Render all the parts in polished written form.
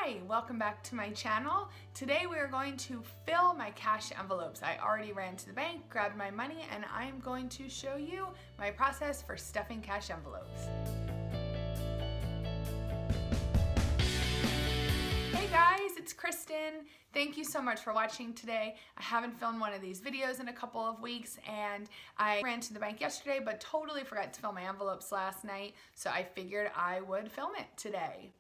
Hi, welcome back to my channel. Today we are going to fill my cash envelopes. I already ran to the bank, grabbed my money, and I'm going to show you my process for stuffing cash envelopes. Hey guys, it's Kristen. Thank you so much for watching today. I haven't filmed one of these videos in a couple of weeks and I ran to the bank yesterday but totally forgot to fill my envelopes last night, so I figured I would film it today.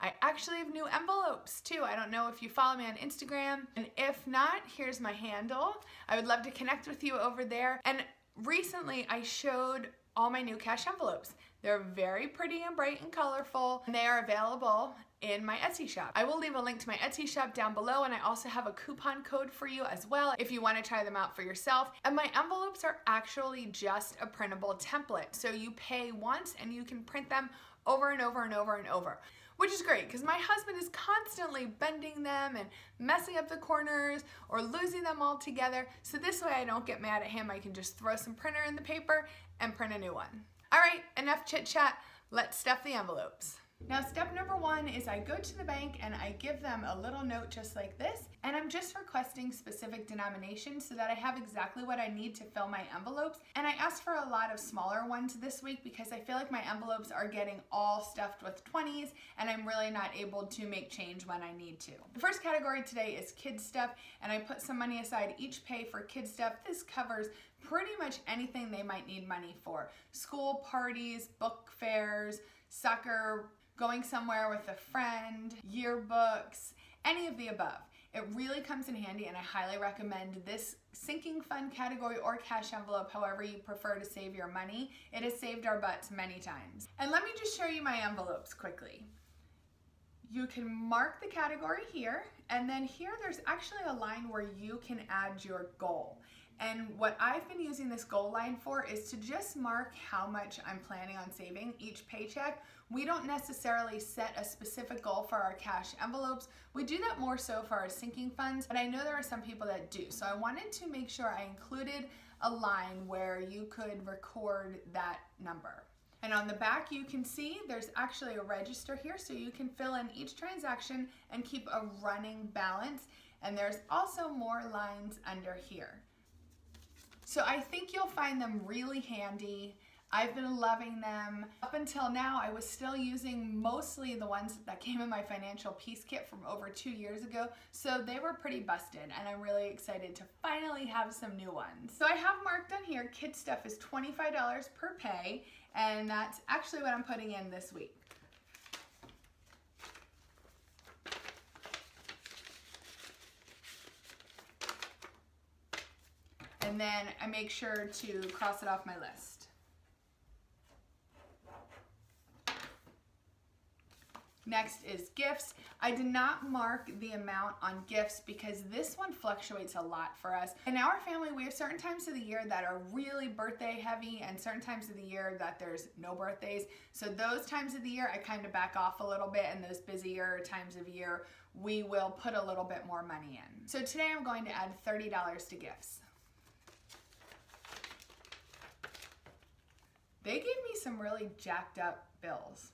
I actually have new envelopes too. I don't know if you follow me on Instagram, and if not, here's my handle. I would love to connect with you over there. And recently I showed all my new cash envelopes. They're very pretty and bright and colorful, and they are available in my Etsy shop. I will leave a link to my Etsy shop down below, and I also have a coupon code for you as well if you want to try them out for yourself. And my envelopes are actually just a printable template, so you pay once and you can print them over and over and over and over, which is great because my husband is constantly bending them and messing up the corners or losing them all together. So this way I don't get mad at him. I can just throw some printer in the paper and print a new one. All right, enough chit chat. Let's stuff the envelopes. Now step number one is I go to the bank and I give them a little note just like this, and I'm just requesting specific denominations so that I have exactly what I need to fill my envelopes. And I asked for a lot of smaller ones this week because I feel like my envelopes are getting all stuffed with 20s and I'm really not able to make change when I need to. The first category today is kids stuff, and I put some money aside each pay for kids stuff. This covers pretty much anything they might need money for. School parties, book fairs, soccer, going somewhere with a friend, yearbooks, any of the above. It really comes in handy, and I highly recommend this sinking fund category or cash envelope, however you prefer to save your money. It has saved our butts many times. And let me just show you my envelopes quickly. You can mark the category here, and then here there's actually a line where you can add your goal. And what I've been using this goal line for is to just mark how much I'm planning on saving each paycheck. We don't necessarily set a specific goal for our cash envelopes. We do that more so for our sinking funds, but I know there are some people that do. So I wanted to make sure I included a line where you could record that number. And on the back you can see there's actually a register here, so you can fill in each transaction and keep a running balance. And there's also more lines under here. So I think you'll find them really handy. I've been loving them. Up until now, I was still using mostly the ones that came in my financial peace kit from over 2 years ago, so they were pretty busted, and I'm really excited to finally have some new ones. So I have marked on here, kids stuff is $25 per pay, and that's actually what I'm putting in this week. And then I make sure to cross it off my list. Next is gifts. I did not mark the amount on gifts because this one fluctuates a lot for us. In our family, we have certain times of the year that are really birthday heavy and certain times of the year that there's no birthdays. So those times of the year, I kind of back off a little bit, and those busier times of year, we will put a little bit more money in. So today I'm going to add $30 to gifts. They gave me some really jacked up bills.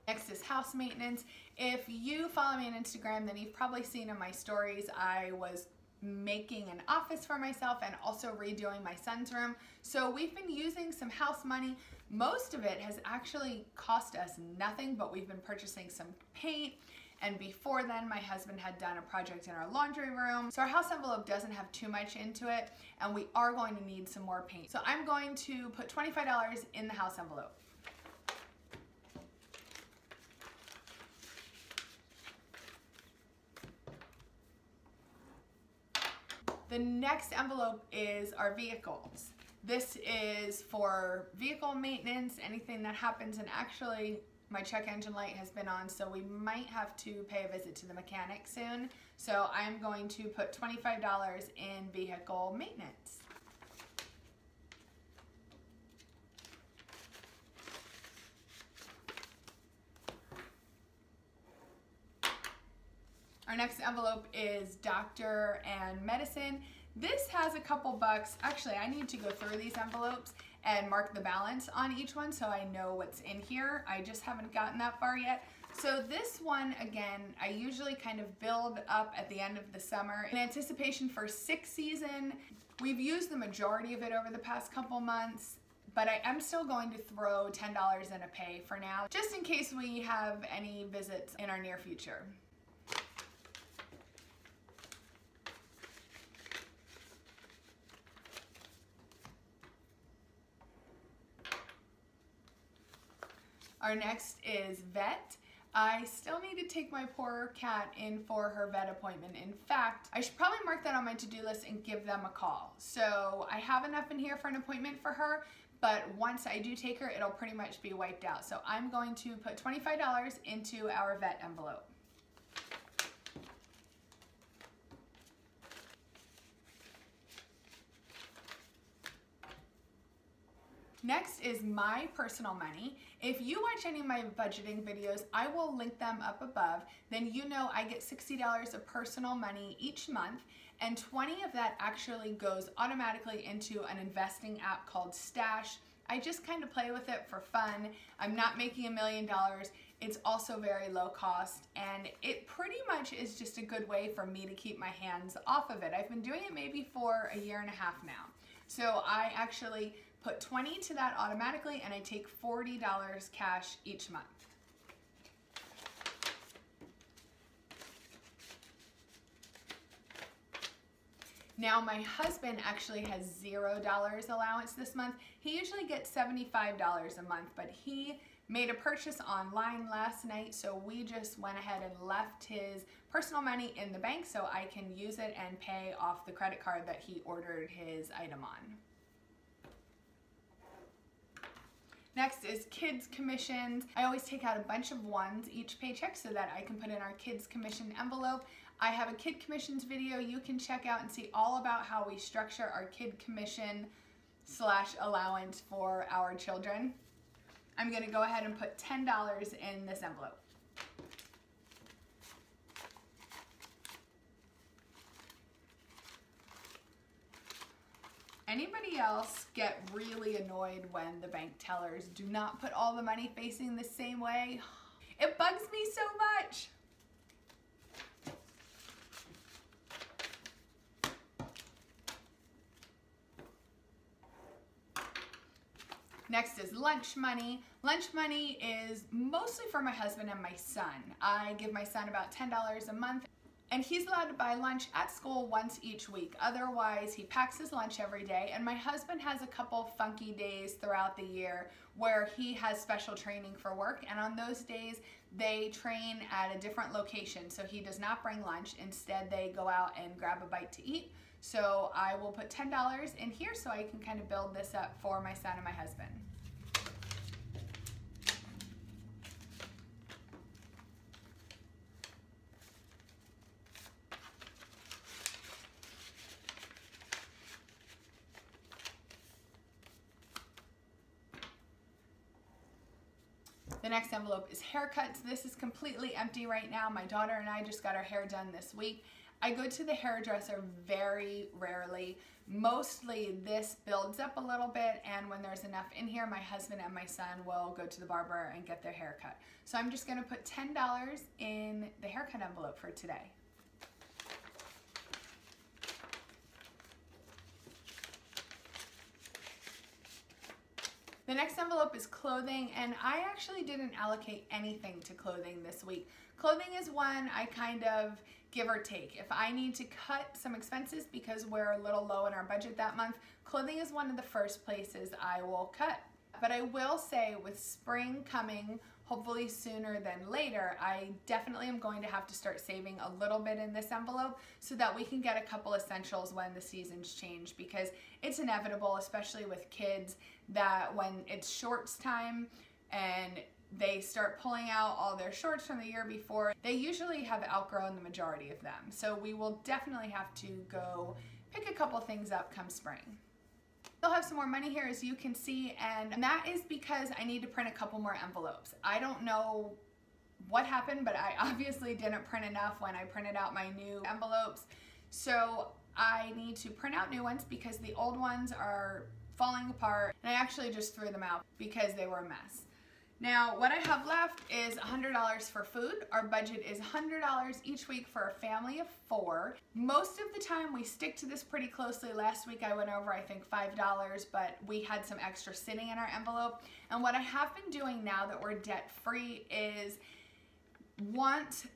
Next is house maintenance. If you follow me on Instagram, then you've probably seen in my stories I was making an office for myself and also redoing my son's room. So we've been using some house money. Most of it has actually cost us nothing, but we've been purchasing some paint. And before then, my husband had done a project in our laundry room. So our house envelope doesn't have too much into it, and we are going to need some more paint. So I'm going to put $25 in the house envelope. The next envelope is our vehicles. This is for vehicle maintenance, anything that happens, and actually my check engine light has been on, so we might have to pay a visit to the mechanic soon. So I'm going to put $25 in vehicle maintenance. Our next envelope is doctor and medicine. This has a couple bucks. Actually, I need to go through these envelopes and mark the balance on each one so I know what's in here. I just haven't gotten that far yet. So this one, again, I usually kind of build up at the end of the summer in anticipation for sixth season. We've used the majority of it over the past couple months, but I am still going to throw $10 in a pay for now, just in case we have any visits in our near future. Our next is vet. I still need to take my poor cat in for her vet appointment. In fact, I should probably mark that on my to-do list and give them a call. So I have enough in here for an appointment for her, but once I do take her, it'll pretty much be wiped out. So I'm going to put $25 into our vet envelope. Next is my personal money. If you watch any of my budgeting videos, I will link them up above. Then you know I get $60 of personal money each month, and 20 of that actually goes automatically into an investing app called Stash. I just kind of play with it for fun. I'm not making $1 million. It's also very low cost, and it pretty much is just a good way for me to keep my hands off of it. I've been doing it maybe for a year and a half now. So I actually put 20 to that automatically, and I take $40 cash each month. Now my husband actually has $0 allowance this month. He usually gets $75 a month, but he made a purchase online last night, so we just went ahead and left his personal money in the bank so I can use it and pay off the credit card that he ordered his item on. Next is kids commissions. I always take out a bunch of ones each paycheck so that I can put in our kids commission envelope. I have a kid commissions video you can check out and see all about how we structure our kid commission / allowance for our children. I'm gonna go ahead and put $10 in this envelope. Anybody else get really annoyed when the bank tellers do not put all the money facing the same way? It bugs me so much. Next is lunch money. Lunch money is mostly for my husband and my son. I give my son about $10 a month, and he's allowed to buy lunch at school once each week. Otherwise, he packs his lunch every day, and my husband has a couple funky days throughout the year where he has special training for work, and on those days, they train at a different location, so he does not bring lunch. Instead, they go out and grab a bite to eat. So I will put $10 in here so I can kind of build this up for my son and my husband. The next envelope is haircuts. This is completely empty right now. My daughter and I just got our hair done this week. I go to the hairdresser very rarely. Mostly this builds up a little bit, and when there's enough in here, my husband and my son will go to the barber and get their hair cut. So I'm just gonna put $10 in the haircut envelope for today. The next envelope is clothing, and I actually didn't allocate anything to clothing this week. Clothing is one I kind of give or take. If I need to cut some expenses because we're a little low in our budget that month, clothing is one of the first places I will cut. But I will say, with spring coming, hopefully sooner than later, I definitely am going to have to start saving a little bit in this envelope so that we can get a couple essentials when the seasons change, because it's inevitable, especially with kids, that when it's shorts time and they start pulling out all their shorts from the year before, they usually have outgrown the majority of them. So we will definitely have to go pick a couple things up come spring. Still have some more money here, as you can see, and that is because I need to print a couple more envelopes. I don't know what happened, but I obviously didn't print enough when I printed out my new envelopes. So I need to print out new ones because the old ones are falling apart, and I actually just threw them out because they were a mess. Now, what I have left is $100 for food. Our budget is $100 each week for a family of 4. Most of the time we stick to this pretty closely. Last week I went over, I think, $5, but we had some extra sitting in our envelope. And what I have been doing now that we're debt free is once,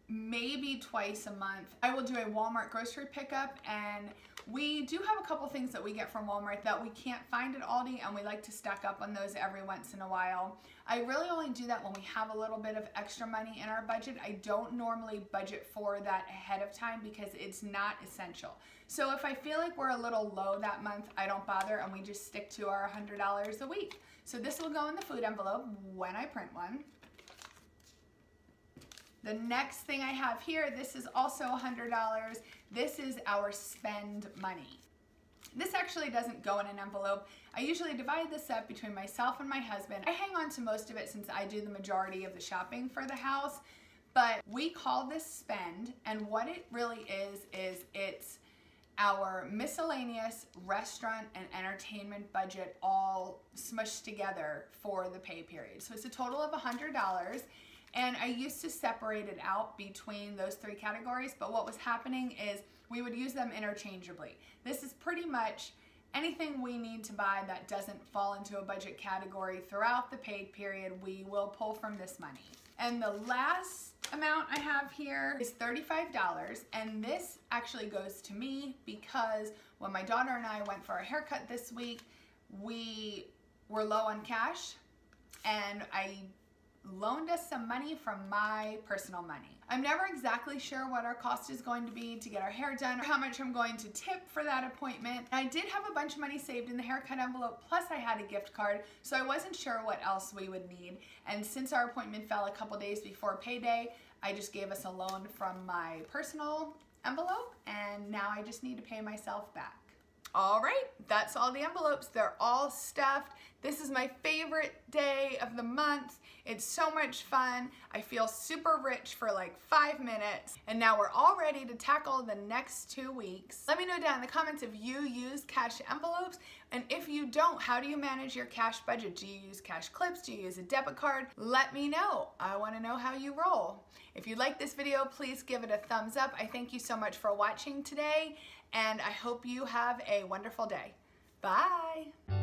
maybe twice a month, I will do a Walmart grocery pickup, and we do have a couple things that we get from Walmart that we can't find at Aldi, and we like to stock up on those every once in a while. I really only do that when we have a little bit of extra money in our budget. I don't normally budget for that ahead of time because it's not essential. So if I feel like we're a little low that month, I don't bother, and we just stick to our $100 a week. So this will go in the food envelope when I print one. The next thing I have here, this is also $100. This is our spend money. This actually doesn't go in an envelope. I usually divide this up between myself and my husband. I hang on to most of it since I do the majority of the shopping for the house, but we call this spend, and what it really is it's our miscellaneous restaurant and entertainment budget all smushed together for the pay period. So it's a total of $100. And I used to separate it out between those 3 categories, but what was happening is we would use them interchangeably. This is pretty much anything we need to buy that doesn't fall into a budget category throughout the paid period, we will pull from this money. And the last amount I have here is $35, and this actually goes to me because when my daughter and I went for a haircut this week, we were low on cash, and I loaned us some money from my personal money. I'm never exactly sure what our cost is going to be to get our hair done or how much I'm going to tip for that appointment. I did have a bunch of money saved in the haircut envelope, plus I had a gift card, so I wasn't sure what else we would need. And since our appointment fell a couple days before payday, I just gave us a loan from my personal envelope, and now I just need to pay myself back. All right, that's all the envelopes. They're all stuffed. This is my favorite day of the month. It's so much fun. I feel super rich for like 5 minutes. And now we're all ready to tackle the next 2 weeks. Let me know down in the comments if you use cash envelopes. And if you don't, how do you manage your cash budget? Do you use cash clips? Do you use a debit card? Let me know. I want to know how you roll. If you like this video, please give it a thumbs up. I thank you so much for watching today, and I hope you have a wonderful day. Bye.